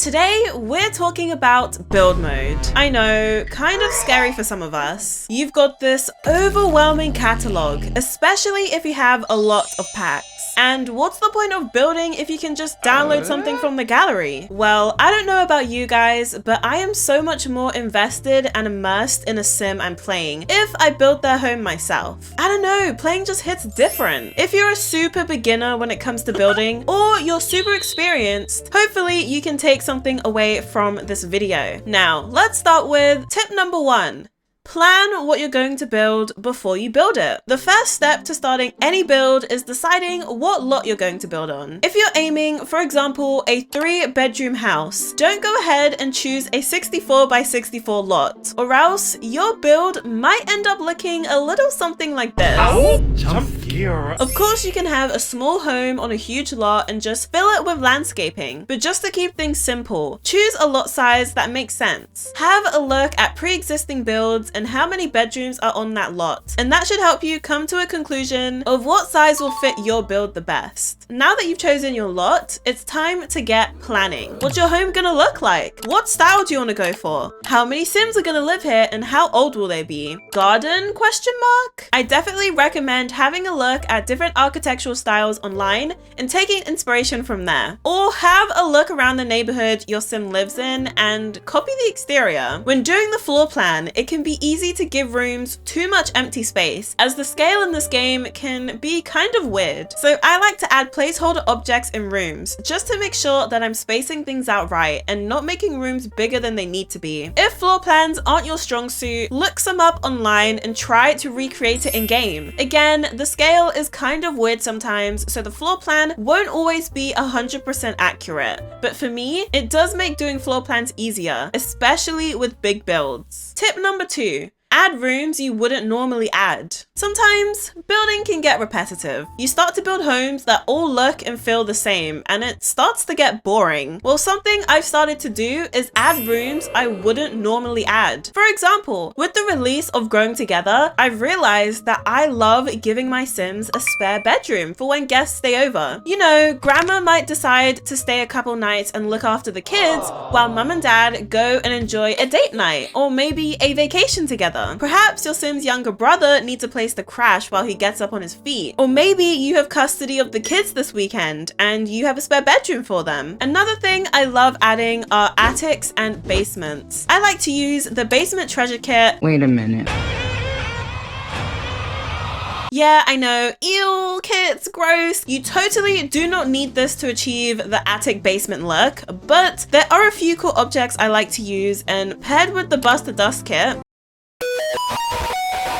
Today, we're talking about build mode. I know, kind of scary for some of us. You've got this overwhelming catalog, especially if you have a lot of packs. And what's the point of building if you can just download something from the gallery? Well, I don't know about you guys, but I am so much more invested and immersed in a sim I'm playing if I build their home myself. I don't know, playing just hits different. If you're a super beginner when it comes to building, or you're super experienced, hopefully you can take something away from this video. Now, let's start with tip number 1. Plan what you're going to build before you build it. The first step to starting any build is deciding what lot you're going to build on. If you're aiming, for example, a 3-bedroom house, don't go ahead and choose a 64 by 64 lot, or else your build might end up looking a little something like this. Of course, you can have a small home on a huge lot and just fill it with landscaping, but just to keep things simple, choose a lot size that makes sense. Have a look at pre-existing builds and how many bedrooms are on that lot, and that should help you come to a conclusion of what size will fit your build the best. Now that you've chosen your lot, it's time to get planning. What's your home gonna look like? What style do you want to go for? How many Sims are gonna live here and how old will they be? Garden? Question mark? I definitely recommend having a look at different architectural styles online and taking inspiration from there. Or have a look around the neighborhood your Sim lives in and copy the exterior. When doing the floor plan, it can be easy to give rooms too much empty space, as the scale in this game can be kind of weird. So I like to add placeholder objects in rooms, just to make sure that I'm spacing things out right and not making rooms bigger than they need to be. If floor plans aren't your strong suit, look some up online and try to recreate it in game. Again, the scale is kind of weird sometimes, so the floor plan won't always be 100% accurate. But for me, it does make doing floor plans easier, especially with big builds. Tip number 2. Add rooms you wouldn't normally add. Sometimes building can get repetitive. You start to build homes that all look and feel the same, and it starts to get boring. Well, something I've started to do is add rooms I wouldn't normally add. For example, with the release of Growing Together, I've realized that I love giving my Sims a spare bedroom for when guests stay over. You know, grandma might decide to stay a couple nights and look after the kids, while mum and dad go and enjoy a date night, or maybe a vacation together. Perhaps your Sim's younger brother needs a place to crash while he gets up on his feet. Or maybe you have custody of the kids this weekend and you have a spare bedroom for them. Another thing I love adding are attics and basements. I like to use the basement treasure kit. Wait a minute. Yeah, I know, ew, kits, gross. You totally do not need this to achieve the attic basement look, but there are a few cool objects I like to use, and paired with the Bust the Dust kit,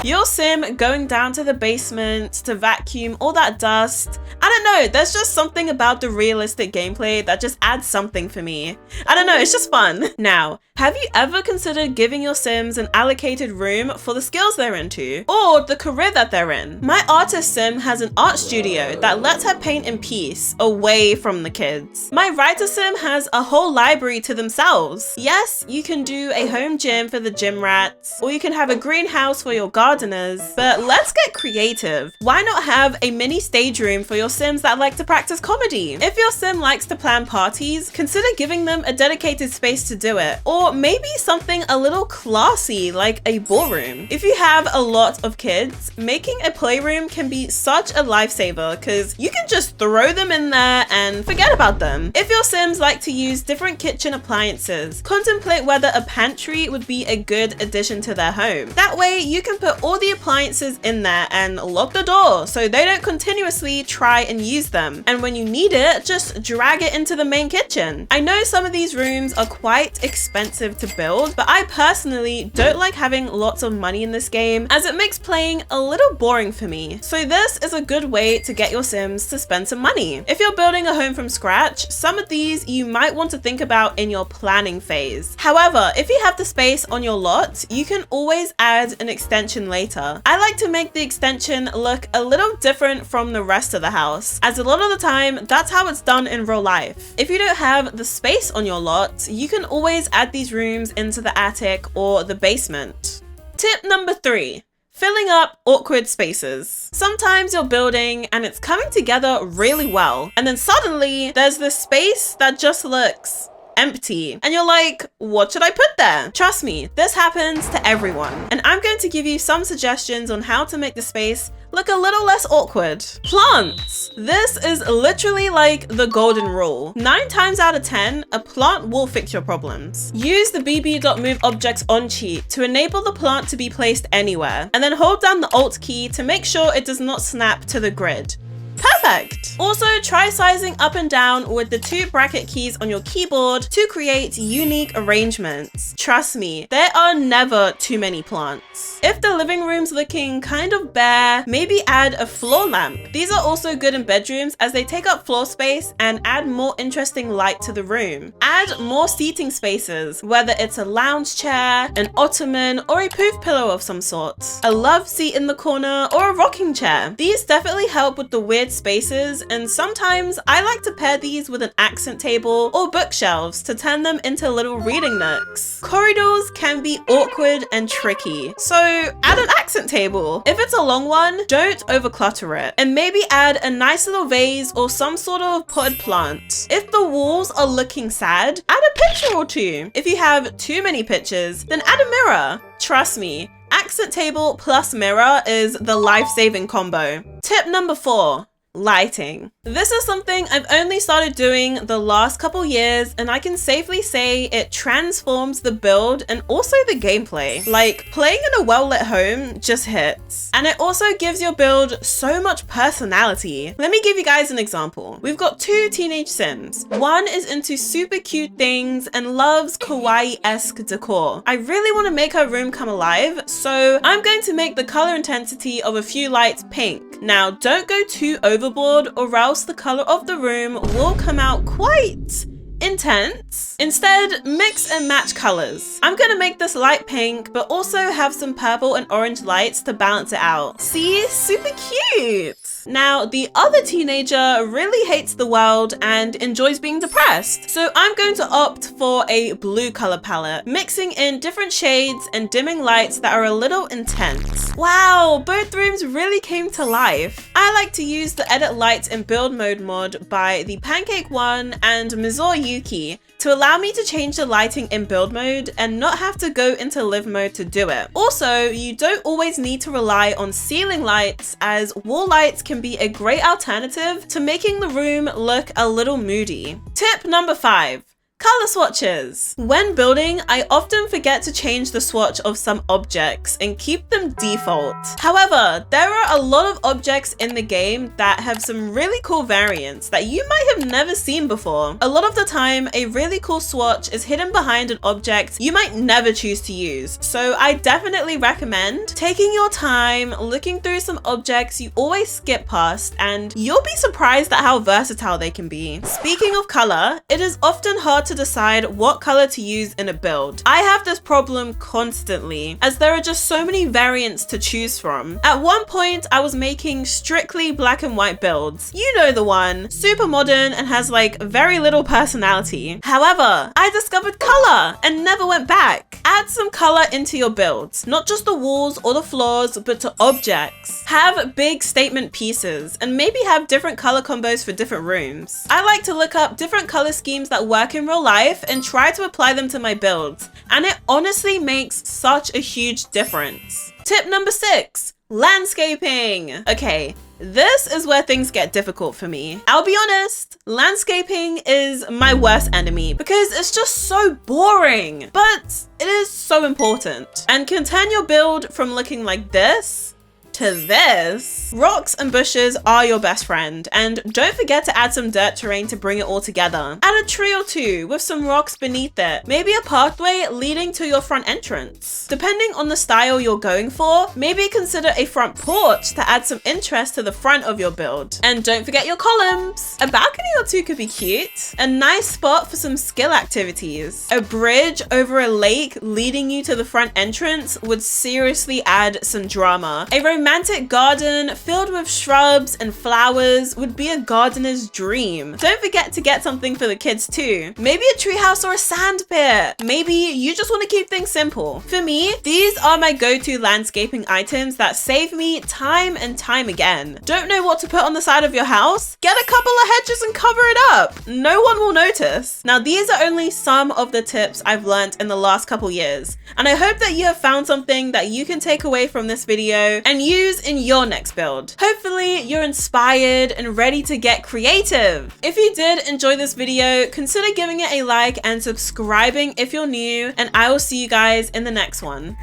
your Sim going down to the basement to vacuum all that dust. I don't know, there's just something about the realistic gameplay that just adds something for me. I don't know, it's just fun. Now, have you ever considered giving your Sims an allocated room for the skills they're into, or the career that they're in? My artist Sim has an art studio that lets her paint in peace, away from the kids. My writer Sim has a whole library to themselves. Yes, you can do a home gym for the gym rats, or you can have a greenhouse for your gardeners, but let's get creative. Why not have a mini stage room for your Sims that like to practice comedy? If your Sim likes to plan parties, consider giving them a dedicated space to do it, or maybe something a little classy like a ballroom. If you have a lot of kids, making a playroom can be such a lifesaver because you can just throw them in there and forget about them. If your Sims like to use different kitchen appliances, contemplate whether a pantry would be a good addition to their home. That way you can put all the appliances in there and lock the door so they don't continuously try and use them. And when you need it, just drag it into the main kitchen. I know some of these rooms are quite expensive to build, but I personally don't like having lots of money in this game as it makes playing a little boring for me. So this is a good way to get your Sims to spend some money. If you're building a home from scratch, some of these you might want to think about in your planning phase. However, if you have the space on your lot, you can always add an extension later. I like to make the extension look a little different from the rest of the house, as a lot of the time that's how it's done in real life. If you don't have the space on your lot, you can always add these rooms into the attic or the basement. Tip number 3. Filling up awkward spaces. Sometimes you're building and it's coming together really well, and then suddenly there's this space that just looks empty. And you're like, what should I put there? Trust me, this happens to everyone. And I'm going to give you some suggestions on how to make the space look a little less awkward. Plants. This is literally like the golden rule. 9 times out of 10, a plant will fix your problems. Use the bb.move objects on cheat to enable the plant to be placed anywhere, and then hold down the Alt key to make sure it does not snap to the grid. Perfect! Also, try sizing up and down with the 2 bracket keys on your keyboard to create unique arrangements. Trust me, there are never too many plants. If the living room's looking kind of bare, maybe add a floor lamp. These are also good in bedrooms as they take up floor space and add more interesting light to the room. Add more seating spaces, whether it's a lounge chair, an ottoman, or a poof pillow of some sort. A love seat in the corner, or a rocking chair. These definitely help with the weird spaces, and sometimes I like to pair these with an accent table or bookshelves to turn them into little reading nooks. Corridors can be awkward and tricky, so add an accent table. If it's a long one, don't overclutter it, and maybe add a nice little vase or some sort of potted plant. If the walls are looking sad, add a picture or 2. If you have too many pictures, then add a mirror. Trust me, accent table plus mirror is the life-saving combo. Tip number 4. Lighting. This is something I've only started doing the last couple years, and I can safely say it transforms the build and also the gameplay. Like, playing in a well-lit home just hits. And it also gives your build so much personality. Let me give you guys an example. We've got 2 teenage sims. One is into super cute things and loves kawaii-esque decor. I really want to make her room come alive, so I'm going to make the color intensity of a few lights pink. Now, don't go too overboard or else the color of the room will come out quite intense. Instead, mix and match colors. I'm gonna make this light pink, but also have some purple and orange lights to balance it out. See? Super cute! Now, the other teenager really hates the world and enjoys being depressed, so I'm going to opt for a blue color palette, mixing in different shades and dimming lights that are a little intense. Wow, both rooms really came to life. I like to use the Edit Lights in Build Mode mod by the Pancake One and Mizor Yuki to allow me to change the lighting in build mode and not have to go into live mode to do it. Also, you don't always need to rely on ceiling lights, as wall lights can be a great alternative to making the room look a little moody. Tip number 5. Color swatches. When building, I often forget to change the swatch of some objects and keep them default. However, there are a lot of objects in the game that have some really cool variants that you might have never seen before. A lot of the time, a really cool swatch is hidden behind an object you might never choose to use. So I definitely recommend taking your time, looking through some objects you always skip past, and you'll be surprised at how versatile they can be. Speaking of color, it is often hard to decide what color to use in a build. I have this problem constantly, as there are just so many variants to choose from. At one point, I was making strictly black and white builds. You know the one, super modern and has like very little personality. However, I discovered color and never went back. Add some color into your builds, not just the walls or the floors, but to objects. Have big statement pieces and maybe have different color combos for different rooms. I like to look up different color schemes that work in real life and try to apply them to my builds, and it honestly makes such a huge difference. Tip number 6, landscaping. Okay, this is where things get difficult for me. I'll be honest, landscaping is my worst enemy because it's just so boring, but it is so important and can turn your build from looking like this to this. Rocks and bushes are your best friend, and don't forget to add some dirt terrain to bring it all together. Add a tree or 2 with some rocks beneath it, maybe a pathway leading to your front entrance. Depending on the style you're going for, maybe consider a front porch to add some interest to the front of your build. And don't forget your columns. A balcony or 2 could be cute. A nice spot for some skill activities. A bridge over a lake leading you to the front entrance would seriously add some drama. A romantic romantic garden filled with shrubs and flowers would be a gardener's dream. Don't forget to get something for the kids too. Maybe a treehouse or a sand pit. Maybe you just want to keep things simple. For me, these are my go-to landscaping items that save me time and time again. Don't know what to put on the side of your house? Get a couple of hedges and cover it up. No one will notice. Now, these are only some of the tips I've learned in the last couple years, and I hope that you have found something that you can take away from this video and use in your next build. Hopefully, you're inspired and ready to get creative. If you did enjoy this video, consider giving it a like and subscribing if you're new, and I will see you guys in the next one.